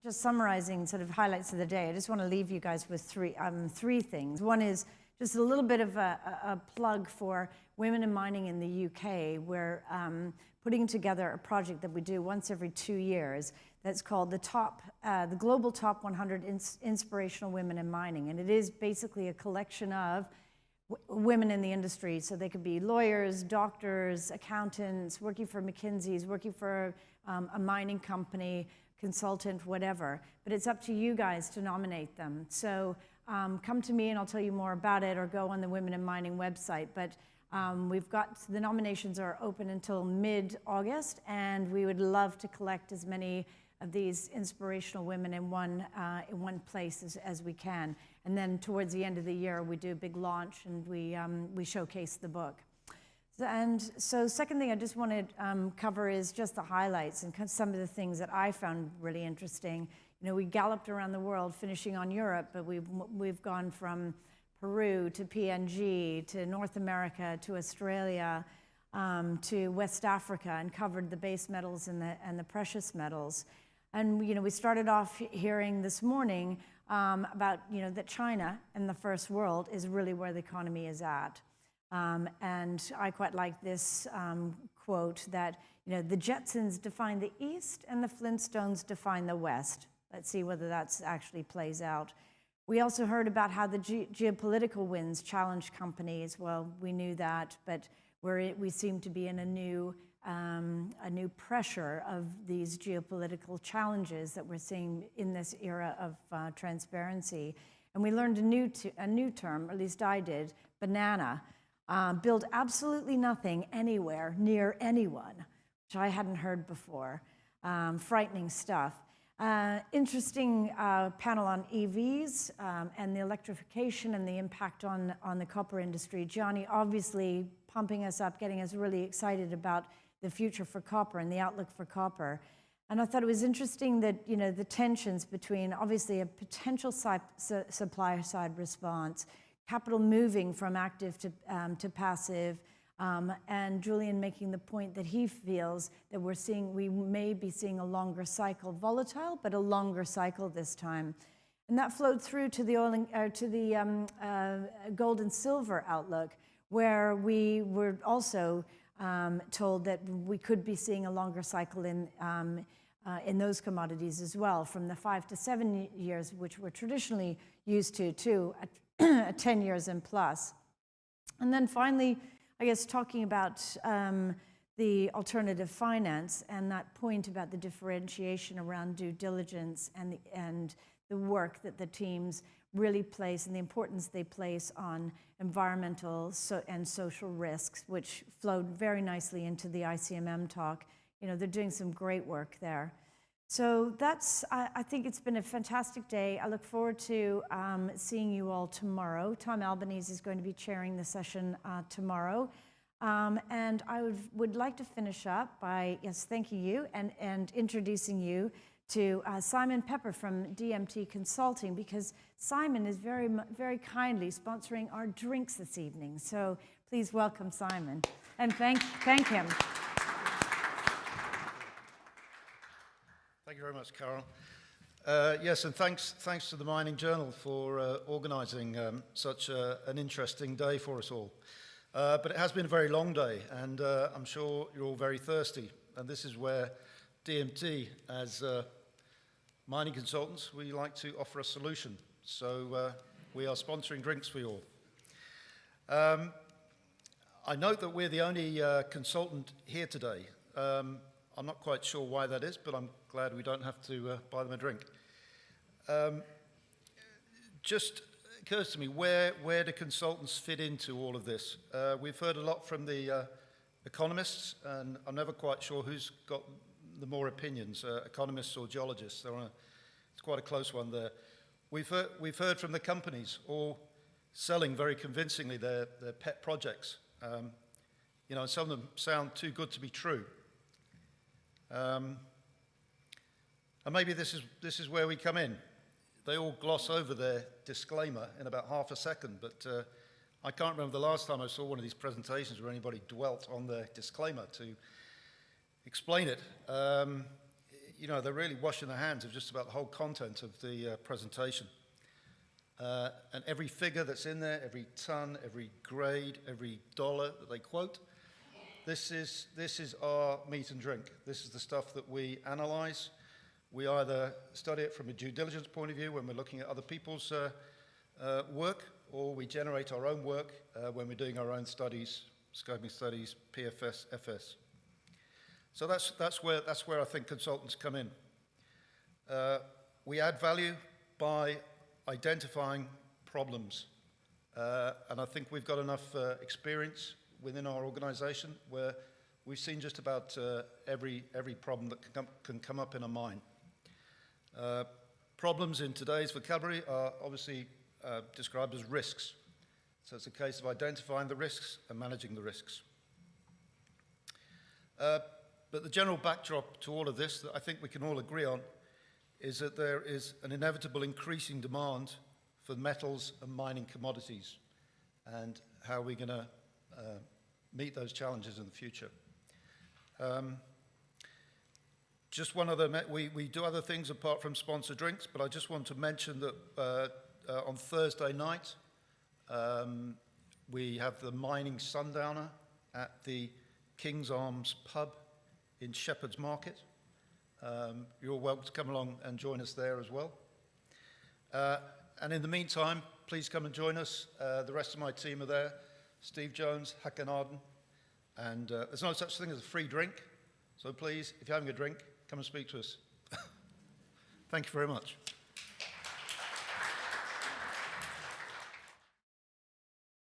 just summarizing sort of highlights of the day, I just want to leave you guys with three things. One is just a little bit of a plug for women in mining in the UK. We're putting together a project that we do once every 2 years that's called the Global Top 100 Inspirational Women in Mining. And it is basically a collection of women in the industry. So they could be lawyers, doctors, accountants, working for McKinsey's, working for a mining company, consultant, whatever. But it's up to you guys to nominate them. So come to me and I'll tell you more about it, or go on the Women in Mining website. But the nominations are open until mid-August, and we would love to collect as many of these inspirational women in one place as we can. And then towards the end of the year, we do a big launch and we showcase the book. So second thing I just want to cover is just the highlights and some of the things that I found really interesting. You know, we galloped around the world, finishing on Europe, but we've gone from Peru to PNG to North America to Australia to West Africa, and covered the base metals and the precious metals. And you know, we started off hearing this morning about that China and the first world is really where the economy is at. And I quite like this quote that the Jetsons define the East and the Flintstones define the West. Let's see whether that actually plays out. We also heard about how the geopolitical winds challenge companies. Well, we knew that, but we seem to be in a new pressure of these geopolitical challenges that we're seeing in this era of transparency. And we learned a new term, at least I did, banana. Build absolutely nothing anywhere near anyone, which I hadn't heard before. Frightening stuff. Interesting panel on EVs and the electrification and the impact on the copper industry. Johnny obviously pumping us up, getting us really excited about the future for copper and the outlook for copper. And I thought it was interesting that the tensions between obviously a potential supply side response, capital moving from active to passive, and Julian making the point that he feels that we may be seeing a longer cycle, volatile, but a longer cycle this time. And that flowed through to the gold and silver outlook, where we were also told that we could be seeing a longer cycle in those commodities as well, from the 5 to 7 years, which we're traditionally used to 10 years and plus. And then finally, I guess talking about the alternative finance and that point about the differentiation around due diligence and the work that the teams really place and the importance they place on environmental and social risks, which flowed very nicely into the ICMM talk. They're doing some great work there. So I think it's been a fantastic day. I look forward to seeing you all tomorrow. Tom Albanese is going to be chairing the session tomorrow. And I would like to finish up by thanking you and introducing you to Simon Pepper from DMT Consulting, because Simon is very, very kindly sponsoring our drinks this evening. So please welcome Simon and thank him. Thank you very much, Carole. Yes, and thanks to the Mining Journal for organising such an interesting day for us all. But it has been a very long day, and I'm sure you're all very thirsty. And this is where DMT, as mining consultants, we like to offer a solution. So we are sponsoring drinks for you all. I note that we're the only consultant here today. I'm not quite sure why that is, but I'm glad we don't have to buy them a drink. Just occurs to me, where do consultants fit into all of this? We've heard a lot from the economists, and I'm never quite sure who's got the more opinions, economists or geologists. It's quite a close one there. We've heard from the companies, all selling very convincingly their pet projects. And some of them sound too good to be true. And maybe this is where we come in. They all gloss over their disclaimer in about half a second, but I can't remember the last time I saw one of these presentations where anybody dwelt on their disclaimer to explain it. you know, they're really washing their hands of just about the whole content of the presentation. And every figure that's in there, every ton, every grade, every dollar that they quote, this is our meat and drink. This is the stuff that we analyze. We either study it from a due diligence point of view when we're looking at other people's work, or we generate our own work when we're doing our own studies, scoping studies, PFS, FS. So that's where I think consultants come in. We add value by identifying problems, and I think we've got enough experience within our organization where we've seen just about every problem that can come up in a mine. Problems in today's vocabulary are obviously described as risks. So it's a case of identifying the risks and managing the risks. But the general backdrop to all of this that I think we can all agree on is that there is an inevitable increasing demand for metals and mining commodities, and how we're going to meet those challenges in the future. Just one other, we do other things apart from sponsor drinks, but I just want to mention that on Thursday night, we have the Mining Sundowner at the King's Arms pub in Shepherd's Market. You're welcome to come along and join us there as well. And in the meantime, please come and join us. The rest of my team are there. Steve Jones, Hakan Arden, and there's no such thing as a free drink. So please, if you're having a drink, come and speak to us. Thank you very much.